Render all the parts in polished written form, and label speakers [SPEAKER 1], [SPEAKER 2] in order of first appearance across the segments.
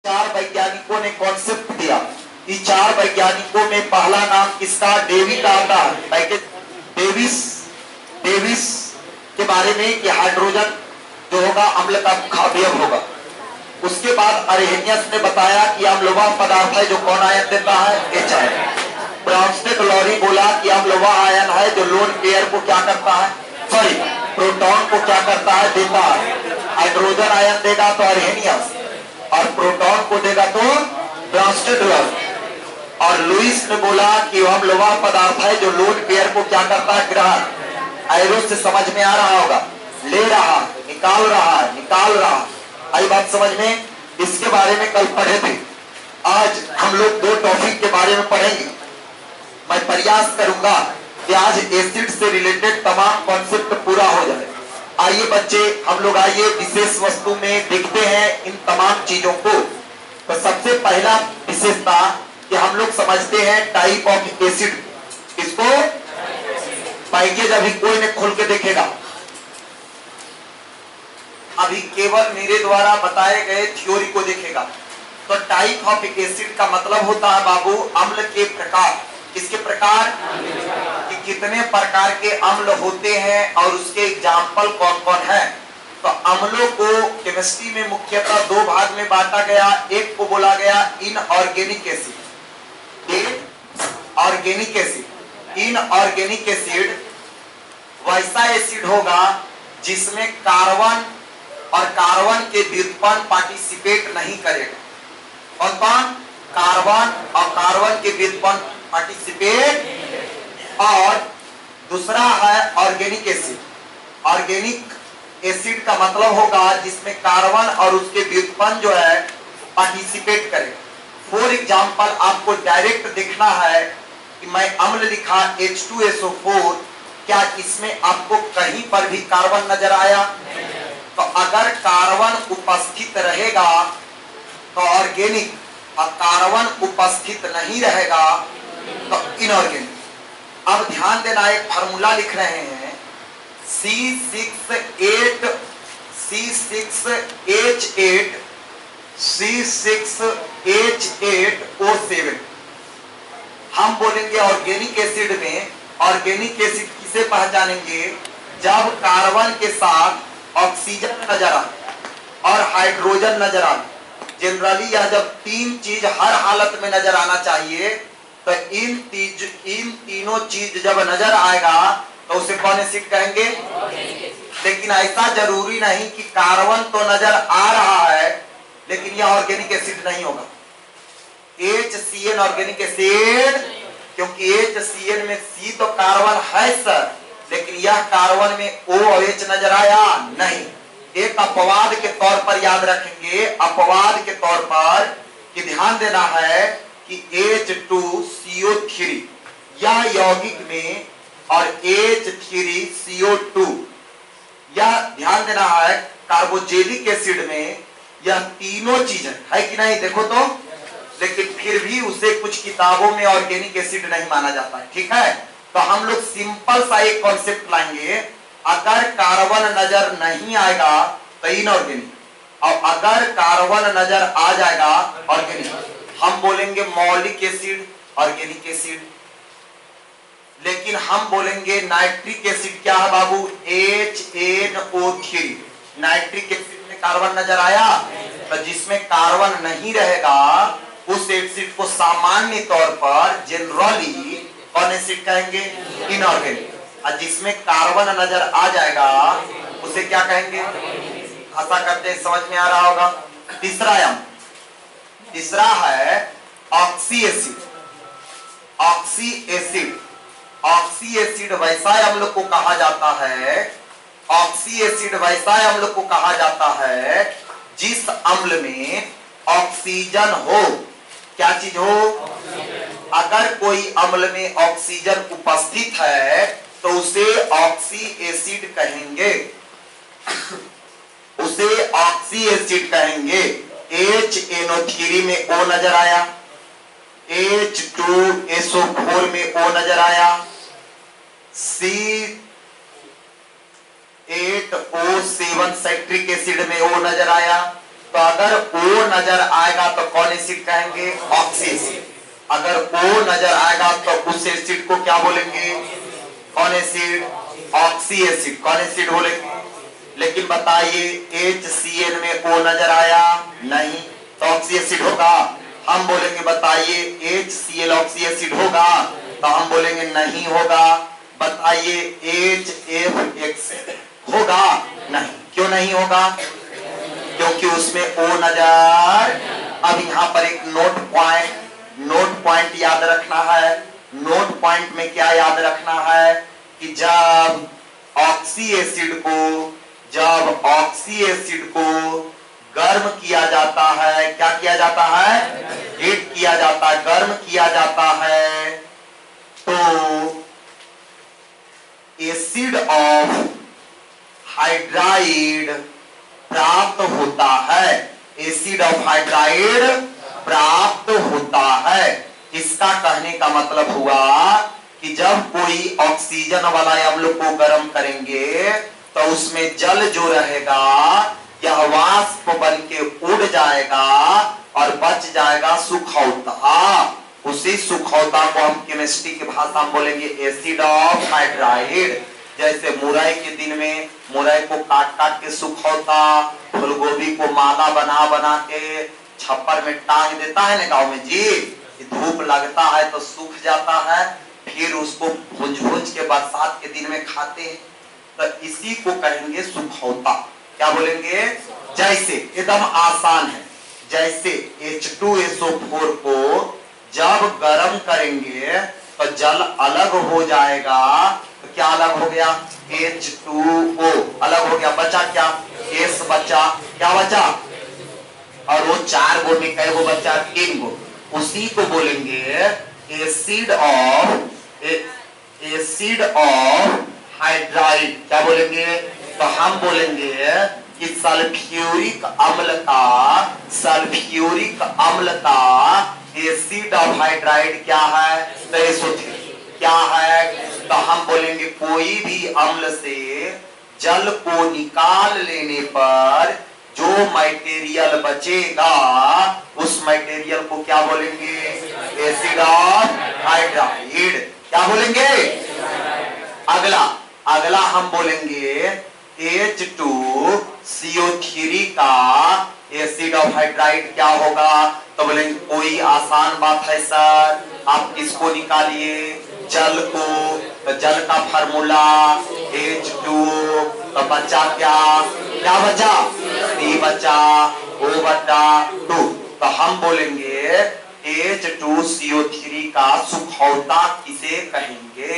[SPEAKER 1] चार वैज्ञानिकों ने कॉन्सेप्ट दिया। इस चार वैज्ञानिकों में पहला नाम किसका? डेवी का आता है। डेविस डेविस के बारे में कि हाइड्रोजन जो होगा अम्ल का अवयव होगा। उसके बाद अरहेनियस ने बताया कि अम्लवाह पदार्थ है जो कौन आयन देता है? H ion. ब्राउनस्टेड लॉरी बोला कि अम्लवाह आयन है जो लोन पेयर को क्या करता है, सॉरी प्रोटॉन को क्या करता है? देता है। हाइड्रोजन आयन देगा तो अरहेनियस, और प्रोटॉन को देगा तो ब्राउनस्टेड लॉरी। और लुइस ने बोला कि वह अम्लवाह पदार्थ है जो लोन पेयर को क्या करता है? ग्रहण। एरो से समझ में आ रहा होगा, ले रहा, निकाल रहा है, निकाल रहा। आई बात समझ में? इसके बारे में कल पढ़े थे। आज हम लोग दो टॉपिक के बारे में पढ़ेंगे। मैं प्रयास करूंगा कि आज एसिड से रिलेटेड तमाम कॉन्सेप्ट पूरा हो जाए। आइए बच्चे, हम लोग आइए विशेष वस्तु में देखते हैं इन तमाम चीजों को। तो सबसे पहला विशेषता कि हम लोग समझते हैं टाइप ऑफ एसिड। इसको पैकेज अभी कोई ने खोल के देखेगा, अभी केवल मेरे द्वारा बताए गए थ्योरी को देखेगा। तो टाइप ऑफ एसिड का मतलब होता है बाबू अम्ल के प्रकार। किसके प्रकार? कि कितने प्रकार के अम्ल होते हैं और उसके एग्जाम्पल कौन कौन है। तो अम्लों को केमिस्ट्री में मुख्यतः दो भाग में बांटा गया। एक को बोला गया inorganic acid. Organic acid, inorganic acid वैसा एसिड होगा जिसमें कार्बन और कार्बन के व्युत्पन्न पार्टिसिपेट नहीं करेगा। कौन कौन? कार्बन और कार्बन के व्युत्पन्न पार्टिसिपेट। और दूसरा है ऑर्गेनिक एसिड। ऑर्गेनिक एसिड का मतलब होगा जिसमें कार्बन और उसके व्युत्पन्न जो है पार्टिसिपेट करेगा। फॉर एग्जांपल आपको डायरेक्ट देखना है कि मैं अम्ल लिखा H2SO4, क्या इसमें आपको कहीं पर भी कार्बन नजर आया? तो अगर कार्बन उपस्थित रहेगा तो ऑर्गेनिक, और कार्बन उपस्थित नहीं रहेगा तो इनऑर्गेनिक। अब ध्यान देना, एक फार्मूला लिख रहे हैं C6H8 C6H8O7। हम बोलेंगे ऑर्गेनिक एसिड में, ऑर्गेनिक एसिड किसे पहचानेंगे? जब कार्बन के साथ ऑक्सीजन नजर आए और हाइड्रोजन नजर आए। जनरली यह जब तीन चीज हर हालत में नजर आना चाहिए, तो इन तीनों चीज जब नजर आएगा तो उसे कौन एसिड कहेंगे? लेकिन ऐसा जरूरी नहीं कि कार्बन तो नजर आ रहा है लेकिन यह ऑर्गेनिक एसिड नहीं होगा। HCN ऑर्गेनिक एसिड, क्योंकि HCN में C तो कार्बन है सर, लेकिन यह कार्बन में O और H नजर आया नहीं। एक अपवाद के तौर पर याद रखेंगे, अपवाद के तौर पर कि ध्यान देना है कि H2CO3 यह यौगिक में और H3CO2 यह ध्यान देना है कार्बोजेलिक एसिड में। यह तीनों चीज है कि नहीं? देखो तो, लेकिन फिर भी उसे कुछ किताबों में ऑर्गेनिक एसिड नहीं माना जाता है। ठीक है, तो हम लोग सिंपल सा एक कॉन्सेप्ट लाएंगे। अगर कार्बन नजर नहीं आएगा तो इनऑर्गेनिक, और अगर कार्बन नजर आ जाएगा ऑर्गेनिक। हम बोलेंगे मौलिक एसिड ऑर्गेनिक एसिड, लेकिन हम बोलेंगे नाइट्रिक एसिड क्या है बाबू? HNO3। नाइट्रिक एसिड में कार्बन नजर आया, तो जिसमें कार्बन नहीं रहेगा उस एसिड को सामान्य तौर पर जनरली कौन एसिड कहेंगे? इनऑर्गेनिक। और जिसमें कार्बन नजर आ जाएगा उसे क्या कहेंगे? आशा करते हैं समझ में आ रहा होगा। तीसरा है oxy acid. Oxy acid, oxy acid वैसा अम्ल को कहा जाता है, ऑक्सी एसिड वैसा अम्ल को कहा जाता है जिस अम्ल में ऑक्सीजन हो। क्या चीज हो? अगर कोई अम्ल में ऑक्सीजन उपस्थित है तो उसे ऑक्सी एसिड कहेंगे। उसे ऑक्सी एसिड कहेंगे। HNO3 में O नजर आया, H2SO4 में O नजर आया, C8O7 साइट्रिक एसिड में O नजर आया, तो अगर O नजर आएगा तो कौन एसिड कहेंगे? Oxy acid. अगर O नजर आएगा तो उस एसिड को क्या बोलेंगे? कौन एसिड? Oxy acid. कौन एसिड बोलेंगे? लेकिन बताइए HCl में O नजर आया नहीं, तो ऑक्सी एसिड होगा? हम बोलेंगे बताइए HCl ऑक्सी एसिड होगा? तो हम बोलेंगे नहीं होगा। बताइए HFX होगा? नहीं। क्यों नहीं होगा? क्योंकि उसमें O नजर। अब यहाँ पर एक नोट पॉइंट याद रखना है। नोट पॉइंट में क्या याद रखना है कि जब ऑक्सी एसिड को गर्म किया जाता है, क्या किया जाता है? हीट किया जाता है, गर्म किया जाता है, तो एसिड ऑफ हाइड्राइड प्राप्त होता है। एसिड ऑफ हाइड्राइड प्राप्त होता है। इसका कहने का मतलब हुआ कि जब कोई ऑक्सीजन वाला अम्ल को गर्म करेंगे तो उसमें जल जो रहेगा यह वाष्प बन के उड़ जाएगा और बच जाएगा सुखौता। उसी सुखौता को हम केमिस्ट्री की भाषा में बोलेंगे एसिड ऑफ हाइड्राइड। जैसे मुरई के दिन में मुरई को काट काट के सुखौता, फूलगोभी को माला बना बना के छप्पर में टांग देता है ना गांव में जी। धूप लगता है तो सूख जाता है, फिर उसको भूंज के बरसात के दिन में खाते हैं, तो इसी को कहेंगे सुखौता। क्या बोलेंगे? जैसे एकदम आसान है, जैसे H2SO4 को जब गर्म करेंगे तो जल अलग हो जाएगा, तो क्या अलग हो गया? H2O अलग हो गया, बचा क्या? S बचा। क्या बचा? और वो 4 गो में कई गो बचा? 3 गो। उसी को बोलेंगे एसिड ऑफ हाइड्राइड। क्या बोलेंगे? तो हम बोलेंगे कि सल्फ्यूरिक अम्ल का एसिड ऑफ हाइड्राइड क्या है? तो SO3 क्या है? तो हम बोलेंगे कोई भी अम्ल से जल को निकाल लेने पर जो मटेरियल बचेगा उस मटेरियल को क्या बोलेंगे? Acid of hydride. क्या बोलेंगे? अगला हम बोलेंगे H2CO3 का एसिड ऑफ हाइड्राइड क्या होगा? तो बोलेंगे कोई आसान बात है सर, आप किसको निकालिए? जल को। तो जल का फार्मूला H2O, तो बचा क्या? क्या बचा? C बचा, O/2। तो हम बोलेंगे H2CO3 का सुखौता किसे कहेंगे?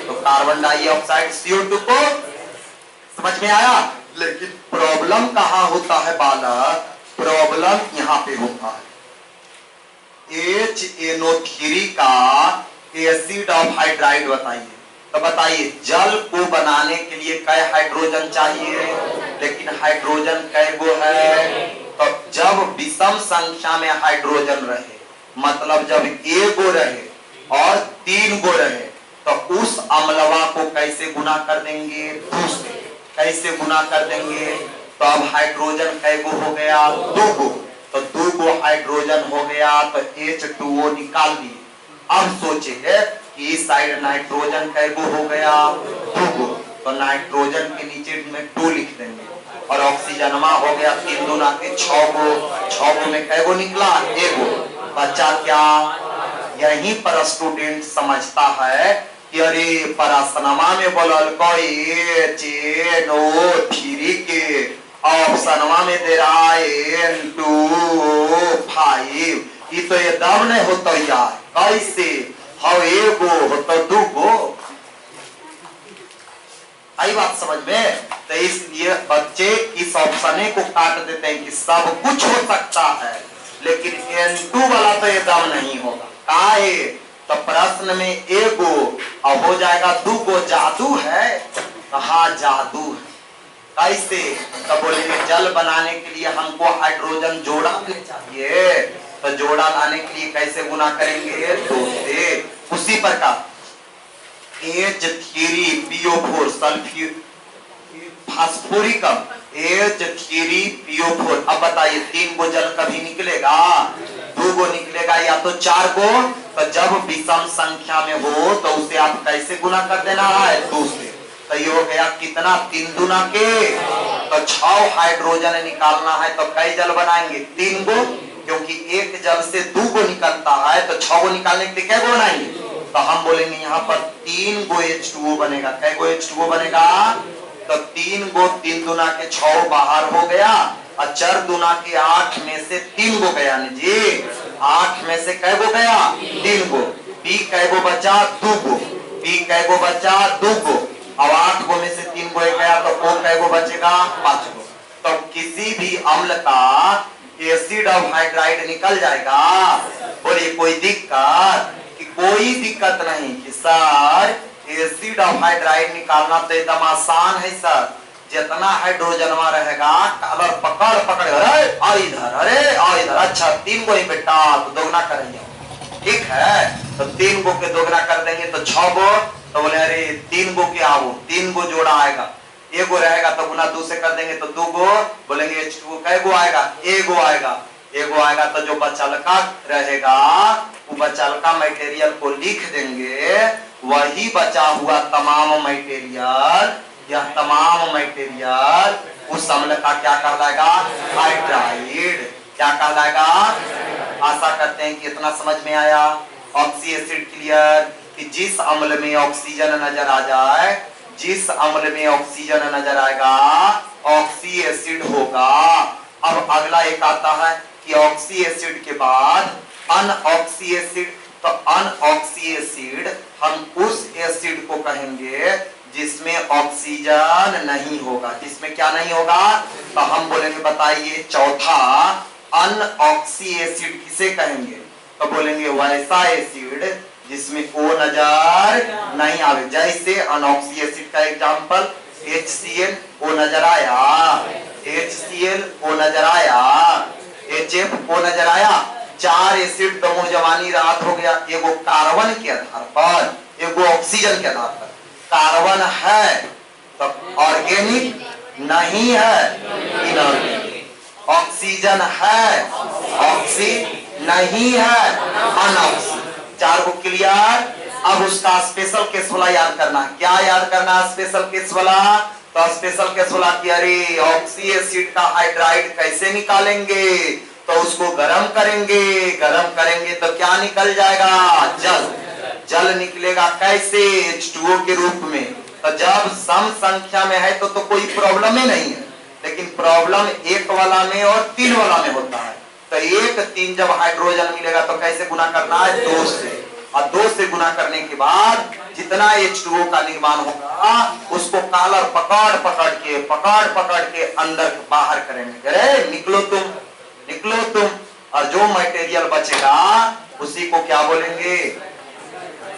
[SPEAKER 1] तो कार्बन डाइऑक्साइड CO2 को। समझ में आया? लेकिन प्रॉब्लम कहां होता है बालक? प्रॉब्लम यहां पे होता है HNO3 का एसिड ऑफ हाइड्राइड बताइए। तो बताइए जल को बनाने के लिए कै हाइड्रोजन चाहिए? लेकिन हाइड्रोजन कै गो है? तो जब विषम संख्या में हाइड्रोजन रहे, मतलब जब 1 गो रहे और 3 गो रहे, तो उस अम्लवा को कैसे गुना कर देंगे? 2 से। कैसे गुना कर देंगे? तो अब हाइड्रोजन कै गो हो गया? 2 गो। तो 2 गो हाइड्रोजन हो गया, तो H2O निकाल दिए। अब सोचे कि इस साइड नाइट्रोजन कै गो हो गया? 2 गो। तो नाइट्रोजन के नीचे में 2 लिख देंगे और ऑक्सीजनमा हो गया 3 दूना के 6 गो। 6 गो में कै गो निकला? 1 गो। बचा क्या? यहीं पर स्टूडेंट समझता है कि अरे प्रश्नमा में बोलल HNO3 के ऑप्शनवा में दे रहा है N2O5। ये तो ये दम नहीं होता यार, कैसे? हाँ 1 गो होता 2 गो। आई बात समझ में? तो इसलिए बच्चे इस ऑप्शन को काट देते हैं कि सब कुछ हो सकता है, लेकिन N2 वाला तो ये दम नहीं होगा। काहे? तो प्रश्न में 1 गो और हो जाएगा 2 गो। जादू है? हाँ जादू है। कैसे? तो बोलेंगे जल बनाने के लिए हमको हाइड्रोजन जोड़ा चाहिए, तो जोड़ा लाने के लिए कैसे गुना करेंगे? 2 से। उसी प्रकार H3PO4 फास्फोरिक H3PO4। अब बताइए 3 गो जल कभी निकलेगा? 2 गो निकलेगा या तो 4 गो। तो जब विषम संख्या में हो तो उसे आप कैसे गुना कर देना है? 2 से। तो ये हो गया कितना? 3 दूना के। तो 6 हाइड्रोजन निकालना है तो कई जल बनाएंगे? 3 गो, क्योंकि एक जल से 2 गो निकलता है तो 6 गो निकालने के लिए क्या गो बनाएंगे? तो हम बोलेंगे यहाँ पर 3 गो H2O बनेगा। कै गो H2O बनेगा? तो 3 गो, 3 दूना के 6 बाहर हो गया और 4 दूना के 8 में से 3 गो गया न जी। 8 में से कै गो गया? 3 गो। पी कै गो बचा? 2 गो। पी कै गो बचा? 2 गो। अब 8 गो में से 3 गो गया तो O कै गो बचेगा? 5 गो। तो किसी भी अम्ल का एसिड ऑफ हाइड्राइड निकल जाएगा। बोलिए कोई दिक्कत? कि कोई दिक्कत नहीं कि सर एसिड ऑफ हाइड्राइड निकालना तो एकदम आसान है सर। जितना हाइड्रोजन रहेगा कलर पकड़ पकड़, अरे आ इधर, अरे आ इधर। अच्छा 3 गो ही बेटा, तो दोगुना करेंगे, ठीक है। तो 3 गो के दोगुना कर देंगे तो 6 गो। तो बोले अरे 3 गो के आओ, 3 गो जोड़ा आएगा। 1 गो रहेगा तो गुना 2 से कर देंगे तो 2 गो। बोलेंगे H2O कै गो आएगा? 1 गो आएगा। 1 गो आएगा तो जो बचलका रहेगा वो बचलका मटेरियल को लिख देंगे। वही बचा हुआ तमाम मटेरियल, यह तमाम मटेरियल उस अम्ल का क्या कहलाएगा? हाइड्राइड। क्या कहलाएगा? आशा करते हैं कि इतना समझ में आया। Oxy acid clear? कि जिस अम्ल में ऑक्सीजन नजर आ जाए, जिस अम्ल में ऑक्सीजन नजर आएगा ऑक्सी एसिड होगा। अब अगला एक आता है कि ऑक्सी एसिड के बाद अनऑक्सी एसिड। तो अनऑक्सी एसिड हम उस एसिड को कहेंगे जिसमें ऑक्सीजन नहीं होगा। जिसमें क्या नहीं होगा? तो हम बोलेंगे बताइए चौथा अनऑक्सी एसिड किसे कहेंगे? तो बोलेंगे वैसा एसिड जिसमें O नजर नहीं आवे। जैसे अनऑक्सी एसिड का एग्जांपल HCl, O नजर आया। HCl, O नजर आया। HF, O नजर आया। 4 एसिड तो मुंह जवानी रात हो गया। एगो कार्बन के आधार पर, एगो ऑक्सीजन के आधार पर। कार्बन है तो ऑर्गेनिक, नहीं है इनऑर्गेनिक। ऑक्सीजन है, ऑक्सी नहीं है, अनऑक्सी। 4 को क्लियर। अब उसका स्पेशल केस वाला याद करना। क्या याद करना स्पेशल केस वाला? तो स्पेशल केस वाला कि अरे ऑक्सी एसिड का हाइड्राइड कैसे निकालेंगे? तो उसको गरम करेंगे। गरम करेंगे तो क्या निकल जाएगा? जल। जल निकलेगा कैसे? H2O के रूप में। तो जब सम संख्या में है तो कोई प्रॉब्लम ही नहीं है, लेकिन प्रॉब्लम 1 वाला में और 3 वाला में होता है। तो 1, 3 जब हाइड्रोजन मिलेगा तो कैसे गुना करना है? 2 से। और 2 से गुना करने के बाद जितना H2O का निर्माण होगा उसको कॉलर पकड़ पकड़ के अंदर बाहर करेंगे। अरे निकलो तुम, निकलो तुम। और जो मटेरियल बचेगा उसी को क्या बोलेंगे?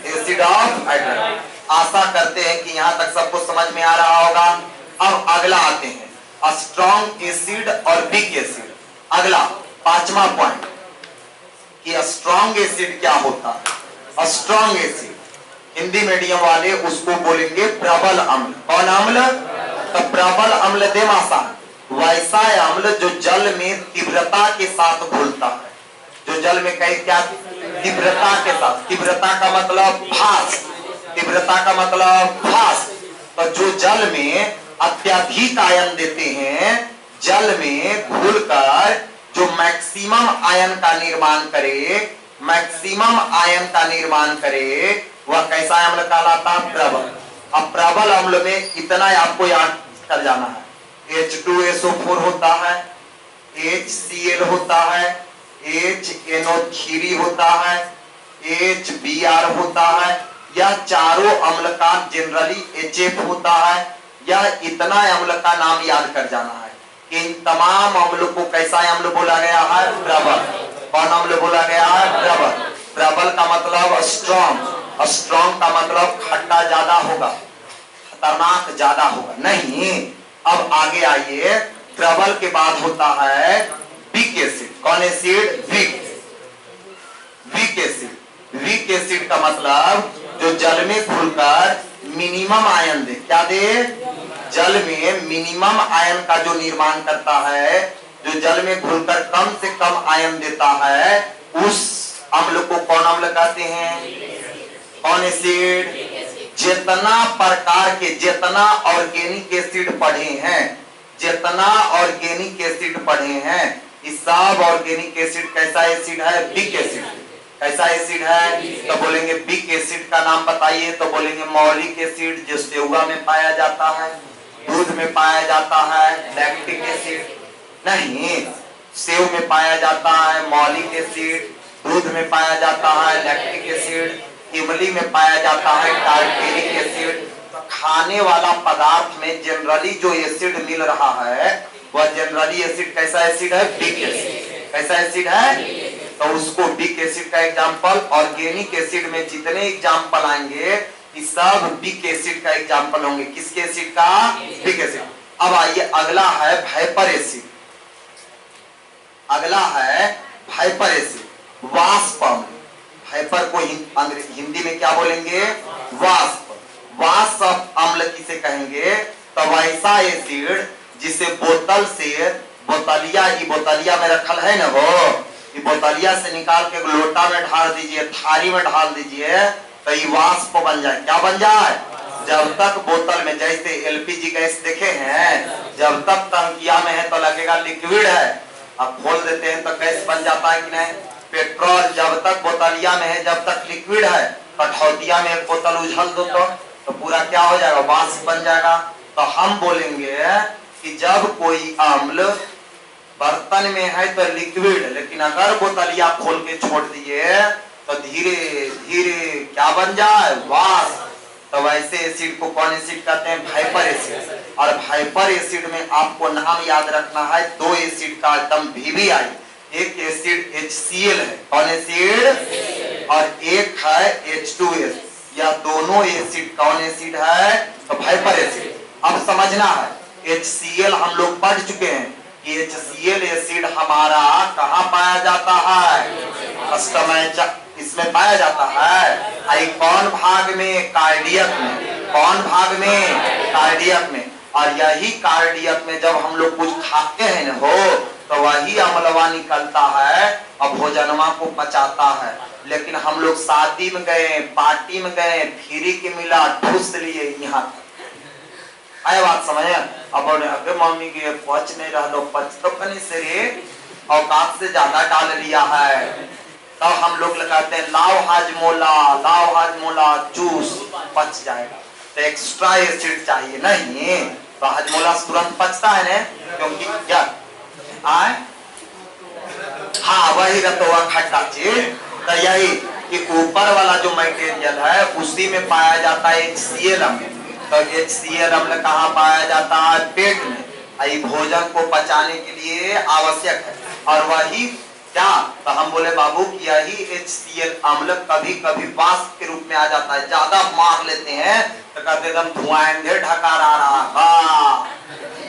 [SPEAKER 1] Acid of hydride. आशा करते हैं कि यहाँ तक सबको समझ में आ रहा होगा। अब अगला आते हैं स्ट्रॉन्ग एसिड और वीक एसिड। अगला 5वां पॉइंट कि स्ट्रॉन्ग एसिड क्या होता है? स्ट्रॉन्ग एसिड हिंदी मीडियम वाले उसको बोलेंगे प्रबल अम्ल। कौन अम्ल? तो प्रबल अम्ल दे मासा, वैसा अम्ल जो जल में तीव्रता के साथ घुलता है। जो जल में कई क्या? तीव्रता के साथ। तीव्रता का मतलब फास्ट। तीव्रता का मतलब फास्ट। तो जो जल में अत्यधिक आयन देते हैं, जल में घुलकर जो मैक्सिमम आयन का निर्माण करे, मैक्सिमम आयन का निर्माण करे, वह कैसा अम्ल कहलाता है? प्रबल। अब प्रबल अम्ल में इतना आपको याद कर जाना है। H2SO4 होता है, HCl होता है, HNO3 होता है, HBr होता है। यह चारों अम्ल का जनरली HF होता है। यह इतना अम्ल का नाम याद कर जाना है। इन तमाम अम्ल को कैसा अम्ल बोला गया है? प्रबल। कौन अम्ल बोला गया है? प्रबल। प्रबल का मतलब स्ट्रॉन्ग। स्ट्रॉन्ग का मतलब खट्टा ज्यादा होगा, खतरनाक ज्यादा होगा नहीं। अब आगे आइए, प्रबल के बाद होता है वीक एसिड। कौन acid? Weak. Weak acid. Weak acid का मतलब जो जल में घुलकर मिनिमम आयन दे। क्या दे? जल में मिनिमम आयन का जो निर्माण करता है, जो जल में घुलकर कम से कम आयन देता है, उस अम्ल को कौन अम्ल कहते हैं? कौन एसिड? जितना प्रकार के, जितना ऑर्गेनिक एसिड पढ़े हैं, जितना ऑर्गेनिक एसिड पढ़े हैं, इस सब ऑर्गेनिक एसिड कैसा एसिड है? Weak acid. कैसा एसिड है? तो बोलेंगे वीक एसिड का नाम बताइए, तो बोलेंगे मौलिक एसिड, जो सेवा में पाया जाता है, दूध में पाया जाता है। लैक्टिक एसिड नहीं, सेव में पाया जाता है मौलिक एसिड, दूध में पाया जाता है लैक्टिक एसिड, इमली में पाया जाता है टार्टेरिक एसिड। तो खाने वाला पदार्थ में जनरली जो एसिड मिल रहा है वह जनरली एसिड कैसा एसिड है? Weak acid. कैसा एसिड है? तो उसको वीक एसिड का एग्जांपल, ऑर्गेनिक एसिड में जितने एग्जांपल आएंगे इस सब वीक एसिड का एग्जांपल होंगे। किसके एसिड का? Weak acid. अब आइए अगला है वाइपर एसिड। अगला है वाइपर एसिड, वाष्प अम्ल। वाइपर को हिंदी में क्या बोलेंगे? वाष्प। वाष्प अम्ल किसे कहेंगे? तो वैसा एसिड जिसे बोतल से, बोतलिया, ये बोतलिया में रखल है ना, वो ये बोतलिया से निकाल के लोटा में ढाल दीजिए, थाली में ढाल दीजिए, तो ये वाष्प बन जाए। क्या बन जाए? जब तक बोतल में, जैसे एलपीजी गैस देखे हैं, जब तक टंकिया में है तो लगेगा लिक्विड है, अब खोल देते हैं तो गैस बन जाता है कि नहीं? पेट्रोल जब तक बोतलिया में है, जब तक लिक्विड है, कठौतिया में एक बोतल उछल दो तो पूरा क्या हो जाएगा? वाष्प बन जाएगा। तो हम बोलेंगे कि जब कोई अम्ल बर्तन में है तो लिक्विड, लेकिन अगर बोतलिया खोल के छोड़ दिए तो धीरे धीरे क्या बन जाए? वाष्प। तो वैसे एसिड को कौन एसिड कहते हैं? Viper acid. और वाइपर एसिड में आपको नाम याद रखना है, दो एसिड का एकदम VBI। एक एसिड HCl है, कौन एसिड? और एक है H2S। या दोनों एसिड कौन एसिड है? तो वाइपर एसिड। अब समझना है, HCl हम लोग पढ़ चुके हैं कि HCl एसिड हमारा कहाँ पाया जाता है? इसमें पाया जाता है। आई कौन भाग में? कार्डियक में। कौन भाग में? कार्डियक में। और यही कार्डियक में जब हम लोग कुछ खाते हैं न हो, तो वही अम्लवा निकलता है और भोजनवा को पचाता है। लेकिन हम लोग शादी में गए, पार्टी में गए, फ्री के मिला, ठूस लिए, यहाँ आए बात समझ? अब मम्मी के पच नहीं रहा, पच तो कहीं से औकात से ज्यादा डाल लिया है, तब हम लोग लगाते हैं लाओ हाजमोला, लाओ हाजमोला जूस, पच जाएगा। तो एक्स्ट्रा एसिड चाहिए नहीं, तो हाजमोला तुरंत पचता है ना, क्योंकि क्या आए? हाँ, वही रतवा खट्टा चीज। तो यही कि ऊपर वाला जो मटेरियल है उसी में पाया जाता है HCl अम्ल। तो HCl अम्ल कहाँ पाया जाता है? पेट में। आई भोजन को पचाने के लिए आवश्यक है। और वही क्या? तो हम बोले बाबू कि यही HCl अम्ल कभी कभी वाष्प के रूप में आ जाता है। ज्यादा मार लेते हैं तो कहते एकदम धुआंधे ढकार आ रहा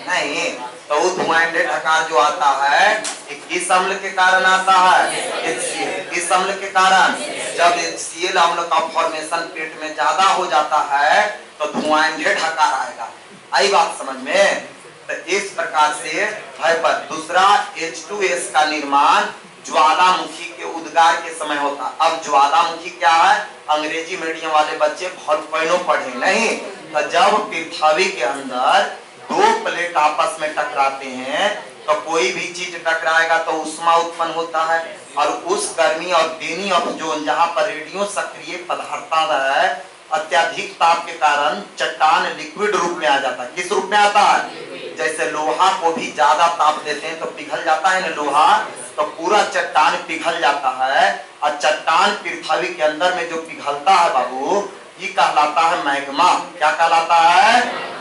[SPEAKER 1] नहीं, तो वो धुआंधे ढकार जो आता है किस अम्ल के कारण आता है? HCl। किस अम्ल के कारण? जब HCl अम्ल का फॉर्मेशन पेट में ज्यादा हो जाता है तो धुआंधे ढकार आएगा। आई बात समझ में? तो इस प्रकार से वाइपर। दूसरा H2S का निर्माण ज्वालामुखी के उद्गार के समय होता। अब ज्वालामुखी क्या है? अंग्रेजी मीडियम वाले बच्चे वोल्केनो पढ़े नहीं, तो जब पृथ्वी के अंदर दो प्लेट आपस में टकराते हैं तो कोई भी चीज टकराएगा तो उष्मा उत्पन्न होता है, और उस गर्मी और बेनी ऑफ जोन जहां पर रेडियो सक्रिय पदार्थ है, अत्यधिक ताप के कारण चट्टान लिक्विड रूप में आ जाता है। किस रूप में आता है? जैसे लोहा को भी ज्यादा ताप देते हैं तो पिघल जाता है ना लोहा, तो पूरा चट्टान पिघल जाता है। और चट्टान पृथ्वी के अंदर में जो पिघलता है बाबू, ये कहलाता है मैग्मा। क्या कहलाता है?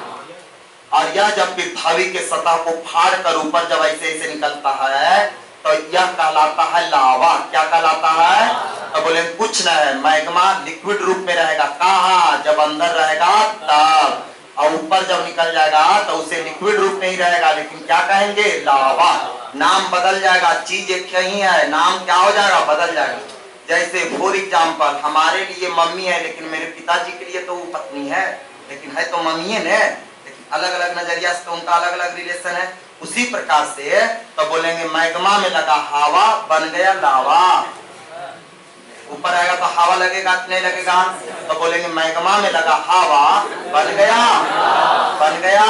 [SPEAKER 1] और यह जब पृथ्वी के सतह को फाड़ कर ऊपर जब ऐसे ऐसे निकलता है तो यह कहलाता है लावा। क्या कहलाता है? तो बोले कुछ न है, मैग्मा लिक्विड रूप में रहेगा। कहाँ? जब अंदर रहेगा तब, और ऊपर जब निकल जाएगा तो उसे लिक्विड रूप नहीं रहेगा, लेकिन क्या कहेंगे? लावा। नाम बदल जाएगा, चीज एक ही है, नाम क्या हो जाएगा? बदल जाएगा। जैसे फॉर एग्जाम्पल हमारे लिए मम्मी है, लेकिन मेरे पिताजी के लिए तो वो पत्नी है, लेकिन है तो मम्मी है न, लेकिन अलग अलग नजरिया से तो उनका अलग अलग रिलेशन है। उसी प्रकार से तो बोलेंगे मैग्मा में लगा हवा बन गया लावा। ऊपर आएगा तो हवा लगेगा नहीं लगेगा? तो बोलेंगे मैग्मा में लगा हवा बन गया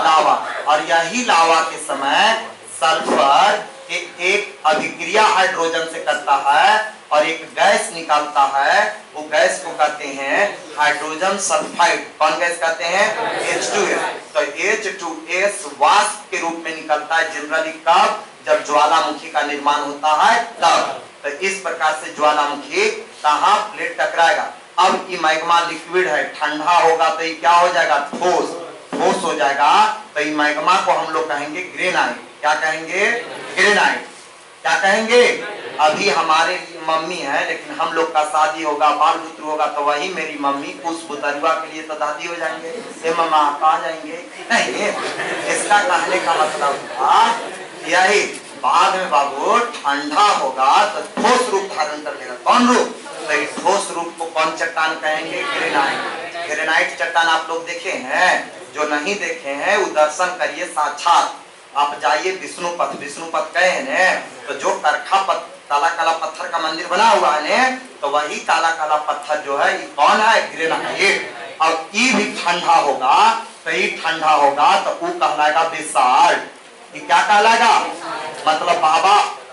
[SPEAKER 1] लावा। और यही लावा के समय सल्फर एक अभिक्रिया हाइड्रोजन से करता है और एक गैस निकालता है। वो गैस को कहते हैं हाइड्रोजन सल्फाइड। कौन गैस कहते हैं? H2S। तो H2S वाष्प के रूप में निकलता है जनरली कब? जब ज्वालामुखी का निर्माण होता है तब। तो इस प्रकार से ज्वालामुखी कहाँ प्लेट टकराएगा। अब ये मैग्मा लिक्विड है, ठंडा होगा तो ये क्या हो जाएगा? ठोस हो जाएगा। तो ये मैग्मा को हम लोग कहेंगे ग्रेनाइट। क्या कहेंगे? ग्रेनाइट। क्या कहेंगे? अभी हमारे मम्मी है, लेकिन हम लोग का शादी होगा, बाल बुतरू होगा तो वही मेरी मम्मी उस बुतरुआ के लिए तो दादी हो जाएंगे। ये मम्मा कहा जाएंगे नहीं। इसका कहने का मतलब था यही, बाद में बाबू ठंडा होगा तो ठोस रूप धारण कर लेगा। कौन रूप? तो ठोस रूप को कौन चट्टान कहेंगे? ग्रेनाइट। ग्रेनाइट चट्टान आप लोग देखे हैं? जो नहीं देखे हैं वो दर्शन करिए साक्षात। आप जाइए विष्णुपथ गए हैं तो जो करखा काला काला पत्थर का मंदिर बना हुआ है तो वही काला काला पत्थर जो है ये कौन है? ग्रेनाइट। और ये भी ठंडा होगा तो ये ठंडा होगा तो वो कहलाएगा बेसाल्ट। ये क्या कहलाएगा? मतलब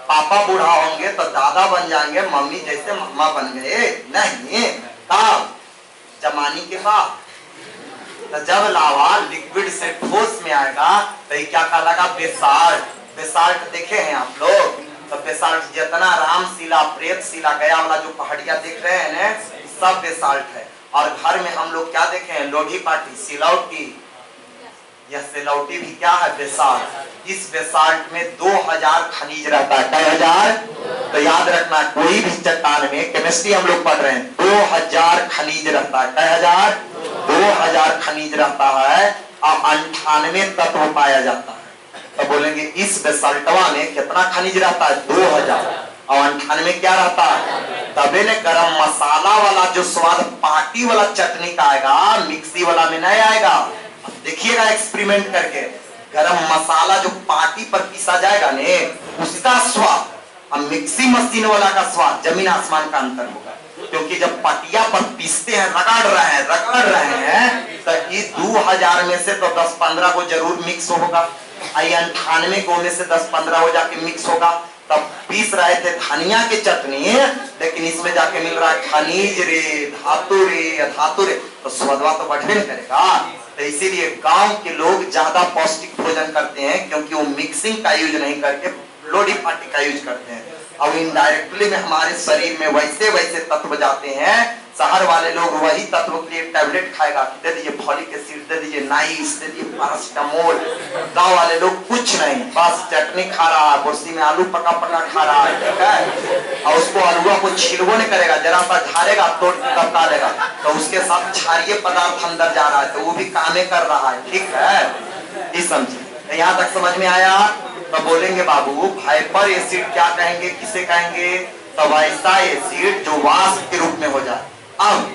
[SPEAKER 1] पापा बूढ़ा होंगे तो दादा बन जाएंगे, मम्मी जैसे मम्मा बन गए नहीं। तब जमानी के बाद तो जब लावा लिक्विड से ठोस में आएगा तो ये क्या कहलाएगा? बेसाल्ट। बेसाल्ट देखे हैं आप लोग? तो बेसाल्ट जितना रामशिला, प्रेतशिला, गया वाला जो पहाड़ियां देख रहे हैं ना, सब बेसाल्ट है। और घर में हम लोग क्या देखे हैं? लोढ़ी पाटी, सिलौटी। यह सिलौटी भी क्या है? बेसाल्ट। इस बेसाल्ट में 2000 खनिज रहता है। 2000? तो याद रखना, कोई भी चट्टान में केमिस्ट्री हम लोग पढ़ रहे हैं 2000 खनिज रहता है। 2000 खनिज रहता है और 98 तत्व पाया जाता है। तो बोलेंगे इस बेसाल्टवा में कितना खनिज रहता है? 2000 और 98 क्या रहता है? तबे ने गरम मसाला वाला जो स्वाद पार्टी वाला चटनी का आएगा, मिक्सी वाला में नहीं आएगा। देखिएगा एक्सपेरिमेंट करके, गरम मसाला जो पार्टी पर पीसा जाएगा ने उसका स्वाद और मिक्सी मशीन वाला का स्वाद जमीन आसमान का अंतर होगा। क्योंकि जब पटिया पर पीसते हैं, रगड़ रहे हैं तो ये 2000 में से तो 10-15 को जरूर मिक्स होगा। 98 को में से 10-15 हो जाके मिक्स होगा। तब पीस रहे थे धनिया की चटनी, लेकिन इसमें जाके मिल रहा है खनिज रे, धातु रे, तो स्वादवा तो बढ़ने करेगा। तो इसीलिए गांव के लोग ज्यादा पौष्टिक भोजन करते हैं, क्योंकि वो मिक्सिंग का यूज नहीं करके लोढ़ी पाटी का यूज करते हैं। अब इनडायरेक्टली में हमारे शरीर में वैसे तत्व जाते हैं। शहर वाले लोग वही तत्व के लिए टैबलेट खाएगा, दे दीजिए फॉलिक एसिड, दे दीजिए नाइस, दे दीजिए पैरासिटामोल। गांव वाले लोग कुछ नहीं, बस चटनी खा रहा है, कुर्सी में आलू पका खा रहा है, ठीक है। और उसको आलूआ को छिलबो नहीं करेगा, जरा सा झाड़ेगा, तोड़ के कपड़ा लेगा तो उसके साथ क्षारीय पदार्थ अंदर जा रहा है, तो वो भी कामे कर रहा है, ठीक है। ये समझिए, यहाँ तक समझ में आया? तो बोलेंगे बाबू हाइपर एसिड क्या कहेंगे? किसे कहेंगे? तो ऐसा एसिड जो वाष्प के रूप में हो जाए। अब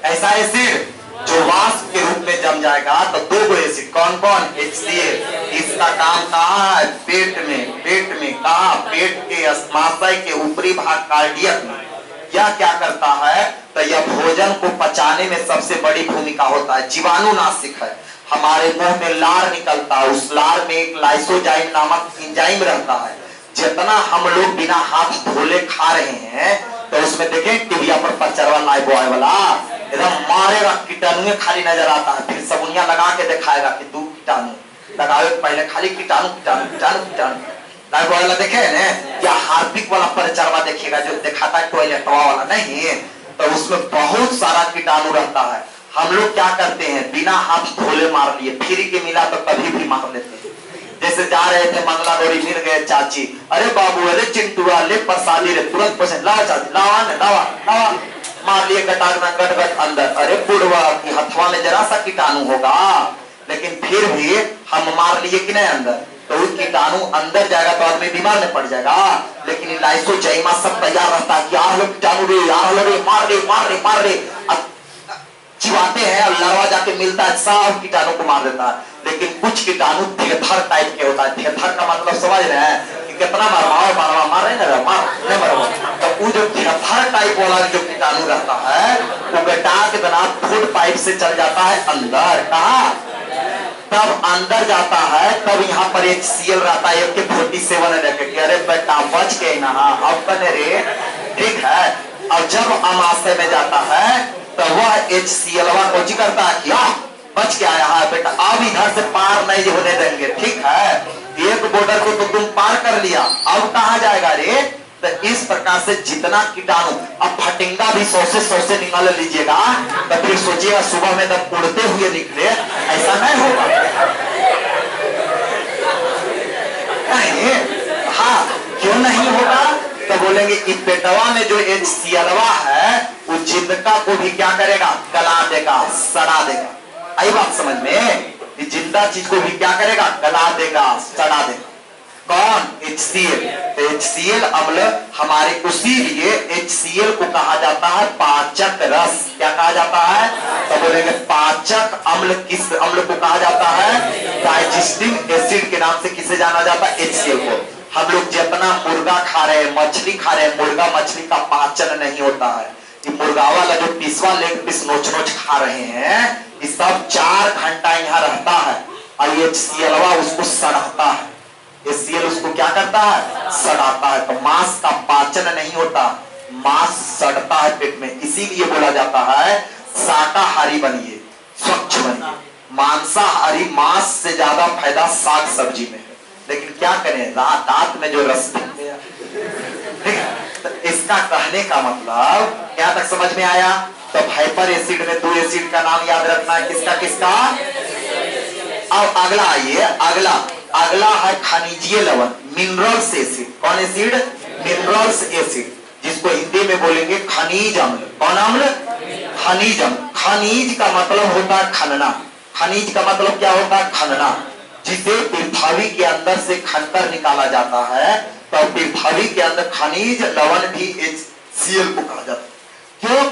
[SPEAKER 1] ऐसा एसिड जो वाष्प के रूप में जम जाएगा तो 2 एसिड, कौन कौन? HCl। इसका काम कहाँ है? पेट में कहाँ? पेट के अस्माशय के ऊपरी भाग कार्डियक में। यह क्या करता है? तो यह भोजन को पचाने में सबसे बड़ी भूमिका होता है। जीवाणुनाशक है। हमारे मुंह में लार निकलता है, उस लार में एक लाइसोजाइम नामक एंजाइम रहता है। जितना हम लोग बिना हाथ धोले खा रहे हैं तो उसमें देखें टिबिया पर पचरवा लाइबॉय वाला एकदम मारेगा, कीटाणु खाली नजर आता है। फिर सबुनिया लगा के दिखाएगा कि 2 कीटाणु लगावे, पहले खाली कीटाणु लाइबॉय वाला देखे ना, या हार्पिक वाला परचरवा देखिएगा जो दिखाता है टॉयलेट वाला नहीं, तो उसमें बहुत सारा कीटाणु रहता है। हम लोग क्या करते हैं? बिना हाथ धोले मार लिए, फिर के मिला तो कभी भी मार लेते हैं। जैसे जा रहे थे मंगला डोरी, मिल गए चाची, अरे बाबू, अरे चिंटुआ, ले प्रसादी रे, तुरंत पसंद लावा चाची, लावा मार लिए, गट अंदर। अरे बुढ़वा की हथवा में जरा सा कीटाणु होगा, लेकिन फिर भी हम मार लिए कि नहीं अंदर, तो वो कीटाणु अंदर जाएगा तो आदमी बीमार नहीं पड़ जाएगा। लेकिन लाइसोजाइम सब तैयार रहता है कि यार कीटाणु रे, यार मार रे। चिवाते हैं और लड़वा जाके मिलता है, सब कीटाणु को मार देता है। लेकिन कुछ कीटाणु थेथर टाइप के होता है। थेथर का मतलब समझ रहे हैं कि कितना मारवा मार रहे ना, मार नहीं मारो। तो वो जो थेथर टाइप वाला जो कीटाणु रहता है वो बेटा के बिना फूड पाइप से चल जाता है अंदर। कहा? तब अंदर जाता है, तब यहाँ पर HCl रहता है, एक 47 रखे कि अरे बेटा बच गए ना, अब कने रे, ठीक है। और जब अमाशय में जाता है तो वह HCl कोची करता है कि बच के आया है बेटा, अब इधर से पार नहीं होने देंगे, ठीक है। एक बॉर्डर को तो तुम पार कर लिया, अब कहाँ जाएगा रे? तो इस प्रकार से जितना कीटाणु, अब फटिंगा भी 100 से निकाल लीजिएगा तो फिर सोचिएगा सुबह में तब उड़ते हुए निकले, ऐसा नहीं होगा। नहीं, हाँ, क्यों नहीं होगा? तो बोलेंगे कि पेटवा में जो HCl है वो जिंदा को भी क्या करेगा? गला देगा, सड़ा देगा। आई बात समझ में? जिंदा चीज को भी क्या करेगा? गला देगा, सड़ा देगा। कौन? HCl। तो HCl अम्ल हमारे, उसी लिए HCl को कहा जाता है पाचक रस। क्या कहा जाता है? तो बोलेंगे पाचक अम्ल। किस अम्ल को कहा जाता है? डाइजेस्टिव एसिड के नाम से किसे जाना जाता है? HCl को। हम लोग जितना मुर्गा खा रहे हैं, मछली खा रहे हैं, मुर्गा मछली का पाचन नहीं होता है। ये मुर्गा वाला जो पीसवा लेग पीस नोच नोच खा रहे हैं, ये सब 4 घंटा यहाँ रहता है और ये HCl उसको सड़ाता है। HCl उसको क्या करता है? सड़ाता है। तो मांस का पाचन नहीं होता, मांस सड़ता है पेट में। इसीलिए बोला जाता है शाकाहारी बनिए, स्वच्छ बनिए। मांसाहारी, मांस से ज्यादा फायदा साग सब्जी में है। लेकिन क्या करें, दांत में जो रस दिखते हैं, ठीक है। तो इसका कहने का मतलब क्या तक समझ में आया? तो हाइपर एसिड में 2 एसिड का नाम याद रखना है, किसका किसका। अब अगला आइए, अगला है खनिजीय लवण, मिनरल्स एसिड। कौन एसिड? मिनरल्स एसिड, जिसको हिंदी में बोलेंगे खनिज अम्ल। कौन अम्ल? खनिज अम्ल। खनिज का मतलब होता है खनना। खनिज का मतलब क्या होता है? खनना, जिसे पृथ्वी के अंदर से खनकर निकाला जाता है। तो पृथ्वी के अंदर खनिज लवण भी HCl को कहा जाता है। क्यों?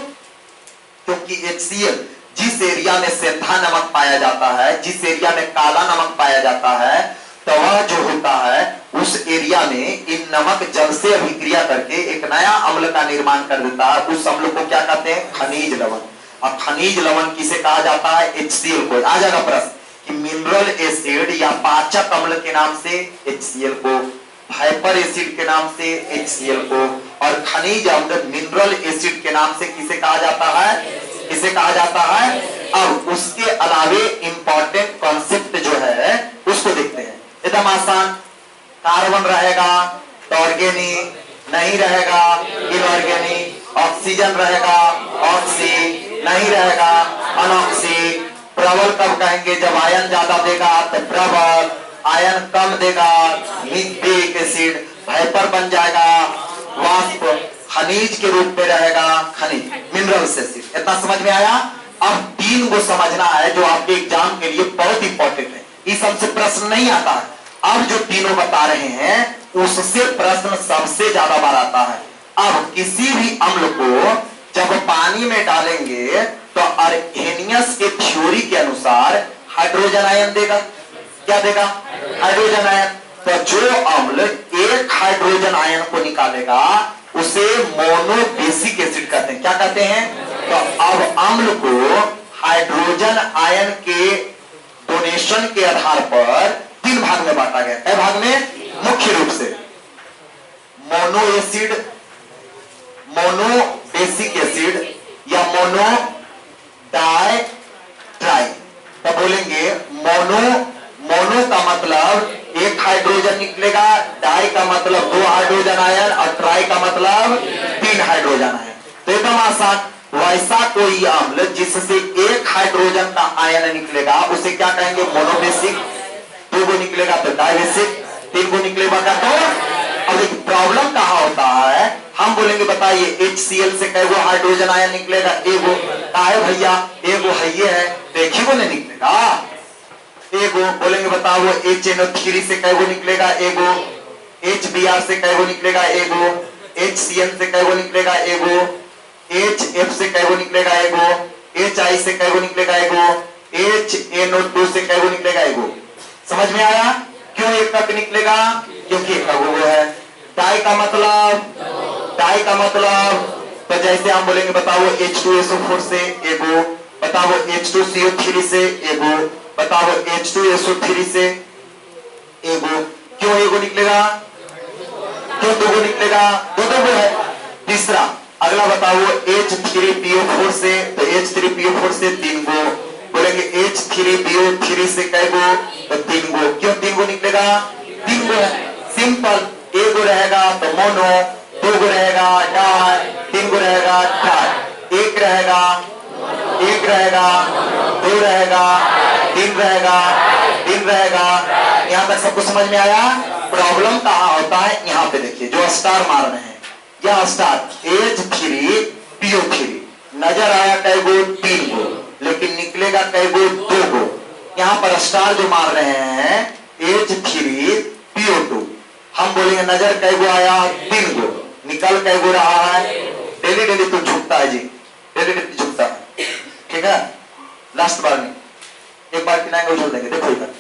[SPEAKER 1] क्योंकि HCl जिस एरिया में सेंधा नमक पाया जाता है, जिस एरिया में काला नमक पाया जाता है, तो वह जो होता है उस एरिया में इन नमक जल से अभिक्रिया करके एक नया अम्ल का निर्माण कर देता है। उस अम्ल को क्या कहते हैं? खनिज लवण। और खनिज लवण किसे कहा जाता है? HCl को। आ जाएगा प्रश्न कि मिनरल एसिड या पाचक अम्ल के नाम से HCl को, हाइपर एसिड के नाम से HCl को, और खनिज अम्ल मिनरल एसिड के नाम से किसे कहा जाता है? किसे कहा जाता है? अब उसके अलावे इंपॉर्टेंट कॉन्सेप्ट जो है उसको देखते हैं। एकदम आसान। कार्बन रहेगा तो ऑर्गेनिक, नहीं रहेगा इनऑर्गेनिक। ऑक्सीजन रहेगा, ऑक्सी, नहीं रहेगा अनऑक्सी। प्रबल कब कहेंगे? जब आयन ज्यादा देगा तो प्रबल, आयन कम देगा न्यूक्लिक एसिड, हाइपर बन जाएगा वाष्प, खनिज के रूप में रहेगा खनिज, मिनरल्स एसिड। इतना समझ में आया? अब 3 को समझना है जो आपके एग्जाम के लिए बहुत इंपॉर्टेंट है। इस हमसे प्रश्न नहीं आता है। अब जो तीनों बता रहे हैं उससे प्रश्न सबसे ज्यादा बार आता है। अब किसी भी अम्ल को जब पानी में डालेंगे तो अर्हेनियस के थ्योरी के अनुसार हाइड्रोजन आयन देगा। क्या देगा? Hydrogen ion. तो जो अम्ल एक हाइड्रोजन आयन को निकालेगा उसे मोनोबेसिक एसिड कहते हैं। क्या कहते हैं? तो अब अम्ल को हाइड्रोजन आयन के डोनेशन के आधार पर 3 भाग में बांटा गया। कई भाग में? मुख्य रूप से मोनो एसिड, मोनोबेसिक एसिड या मोनो डाई ट्राई। तो बोलेंगे मोनो का मतलब एक हाइड्रोजन निकलेगा, डाई का मतलब 2 हाइड्रोजन आयन, और ट्राई का मतलब 3 हाइड्रोजन आयन। तो एकदम आसान। वैसा कोई अम्ल जिससे एक हाइड्रोजन का आयन निकलेगा उसे क्या कहेंगे? मोनोबेसिक। 2 को निकलेगा तो डाइबेसिक, 3 को निकलेगा तो। अब एक प्रॉब्लम कहाँ होता है? हम बोलेंगे बताइए HCl से कई हाइड्रोजन आयन निकलेगा? एगो। काहे भैया? एगो है ये है, देखिए वो नहीं निकलेगा। एगो बोलेंगे बताओ HNO3 से कई निकलेगा? एगो। HBr से कई निकलेगा? एगो। HCl से कई निकलेगा? एगो। HF से कई निकलेगा? एगो। HI से कैगो निकलेगा एगो, HNO2 से कैगो निकलेगा एगो। समझ में आया क्यों एकक निकलेगा? क्योंकि एकक वो है। डाई का मतलब, डाई का मतलब तो जैसे हम बोलेंगे बताओ H2SO4 से एगो, बताओ H2CO3 से एगो, बताओ H2SO3 से एगो। क्यों एगो निकलेगा? क्यों दो निकलेगा? दो दो है। तीसरा अगला बताओ H3PO4 से, तो H3PO4 से 3 गो, बोलेंगे H3PO3 से कै गो? तो 3 गो। क्यों 3 गो निकलेगा? 3 गो है। सिंपल। एगो रहेगा तो मोनो, 2 गो रहेगा डाई, 3 गो रहेगा ट्राई। एक रहेगा, एक रहेगा, 2 रहेगा, 3 रहेगा, 3 रहेगा। यहां तक सबको समझ में आया? प्रॉब्लम कहां होता है? यहां पे देखिए जो स्टार मार रहे हैं, यह स्टार H3PO3 नजर आया कै गो? 3 गो, लेकिन निकलेगा कै गो? 2 गो। यहां पर स्टार जो मार रहे हैं H3PO2, हम बोलेंगे नजर कै गो आया? 3 गो, निकल कै गो रहा है? डेली डेली तो झुकता है जी, डेली डेली झुकता है, ठीक है। लास्ट बार में एक बार खिलाएंगे, उछल देंगे, देखो इधर।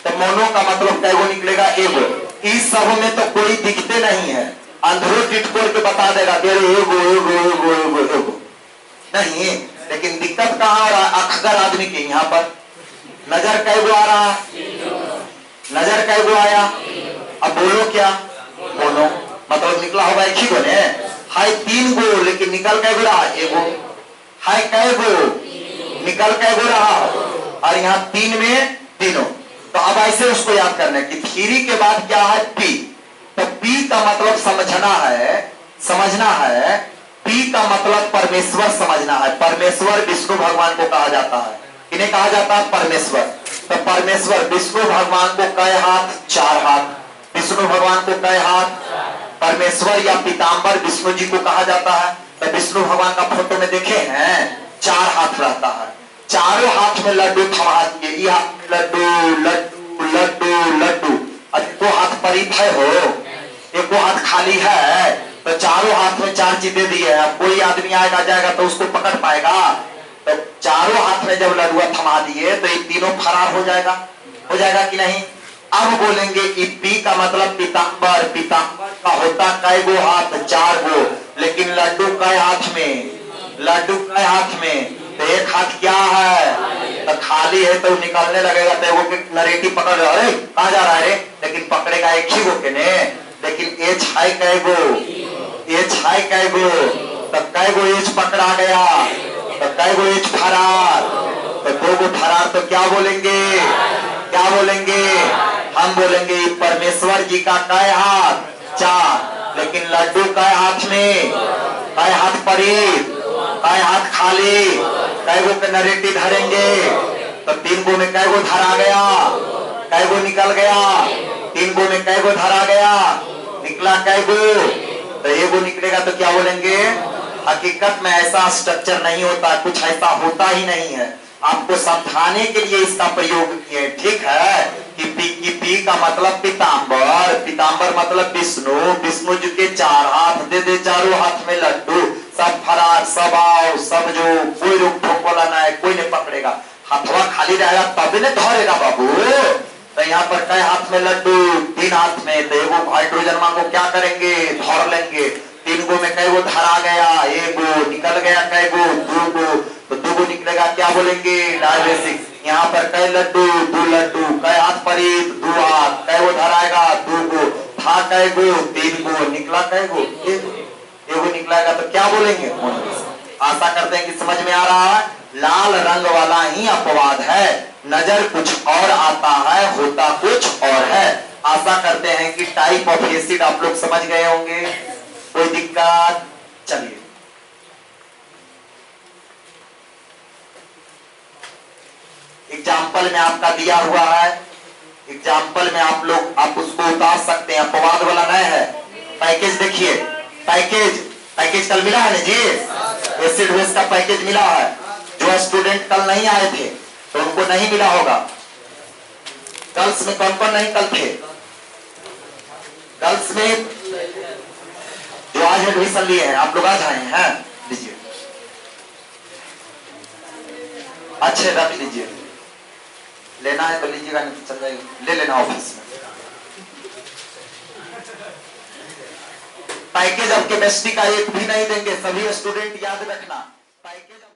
[SPEAKER 1] तो मोनो का मतलब कैगो निकलेगा? एगो। इस सब में तो कोई दिखते नहीं है, अंधेरों टिटकोर के बता देगा तेरे एगो एगो एगो एगो एगो नहीं। लेकिन दिक्कत कहां हो रहा है? अखगर आदमी के यहाँ पर नजर कैगो आ रहा है? नजर कैगो आया? अब बोलो क्या? मोनो मतलब निकला होगा एक ही गो ने। हाय 3 गो, लेकिन निकल कैगो रहा? एगो। हाय कैगो, निकल कैगो रहा? और यहाँ 3 में तीनों। तो अब ऐसे उसको याद करना है कि 3 के बाद क्या है? P। तो P का मतलब समझना है, समझना है। P का मतलब परमेश्वर समझना है। परमेश्वर विष्णु भगवान को कहा जाता है। इन्हें कहा जाता है परमेश्वर। तो परमेश्वर विष्णु भगवान को कै हाथ? 4 हाथ। विष्णु भगवान को कै हाथ? परमेश्वर या पीताम्बर विष्णु जी को कहा जाता है। तो विष्णु भगवान का फोटो में देखे हैं 4 हाथ रहता है। चारों हाथ में लड्डू थमा दिए, लड्डू लड्डू लड्डू लड्डू। दो हाथ परित है हो, एक हाथ खाली है, तो चारों हाथ में 4 चीजें दिए हैं। कोई आदमी आएगा जाएगा तो उसको पकड़ पाएगा? तो चारों हाथ में जब लड्डू थमा दिए तो ये तीनों फरार हो जाएगा, हो जाएगा कि नहीं? अब बोलेंगे P का मतलब पीताम्बर। पीताम्बर का होता कै गो हाथ? 4 गो, लेकिन लड्डू कै हाथ में? लड्डू कै हाथ में? तो एक हाथ क्या है? तो खाली है, तो निकालने लगेगा तो वो के नरेटी पकड़ रहा है, कहां जा रहा है? लेकिन पकड़ेगा एक ही गो के ने। लेकिन H है कै गो? H है कै गो? तो कै गो H पकड़ा गया? तो कै गो H फरार? तो 2 गो फरार। तो क्या बोलेंगे? क्या बोलेंगे? हम बोलेंगे परमेश्वर जी का कै हाथ? 4, लेकिन लड्डू कै हाथ में? कै हाथ परित? कै हाथ खाली? कै गो के नरेटी धरेंगे? तो 3 गो में कै गो धरा गया? कै गो निकल गया? 3 गो में कै गो धरा गया? निकला कै गो? तो एगो निकलेगा। तो क्या बोलेंगे? हकीकत में ऐसा स्ट्रक्चर नहीं होता, कुछ ऐसा होता ही नहीं है। आपको समझाने के लिए इसका प्रयोग किए, ठीक है। कि पी का मतलब पीताम्बर, पीताम्बर मतलब विष्णु, विष्णु जी के 4 हाथ, दे दे चारों हाथ में लड्डू, सब फरार, सब आओ, सब जो, कोई रोक ठोक वाला ना है, कोई नहीं पकड़ेगा। हाथवा खाली रहेगा तभी नहीं धरेगा बाबू। तो यहाँ पर कै हाथ में लड्डू? 3 हाथ में। तो एगो हाइड्रोजन को क्या करेंगे? धर लेंगे। 3 गो में कै गो धरा गया? एगो। निकल गया कै गो? 2 गो। तो 2 गो निकलेगा, क्या बोलेंगे? डायबेटिक। यहाँ पर कै लड्डू? 2 लड्डू। कै हाथ परित? 2 हाथ। कै गो धराएगा? 2 गो। था कै गो? 3 गो। निकला कै गो? एगो निकलेगा। तो क्या बोलेंगे? आशा करते हैं कि समझ में आ रहा है। लाल रंग वाला ही अपवाद है, नजर कुछ और आता है, होता कुछ और है। आशा करते हैं कि टाइप ऑफ एसिड आप लोग समझ गए होंगे। कोई दिक्कत? चलिए एग्जाम्पल में आपका दिया हुआ है, एग्जाम्पल में आप लोग आप उसको उतार सकते हैं, अपवाद वाला नहीं है। पैकेज देखिए, पैकेज कल मिला है ना जी? एसिड बेस का पैकेज मिला है। जो स्टूडेंट कल नहीं आए थे तो उनको नहीं मिला होगा। गर्ल्स में कौन कौन नहीं कल थे? गर्ल्स में जो आज एडमिशन लिए हैं, आप लोग आज आए हैं, लीजिए। अच्छे रख लीजिए, लेना है तो लीजिएगा, नहीं तो चल जाइए, ले लेना ऑफिस में। पैकेज ऑफ केमिस्ट्री का एक भी नहीं देंगे, सभी स्टूडेंट याद रखना पैकेज।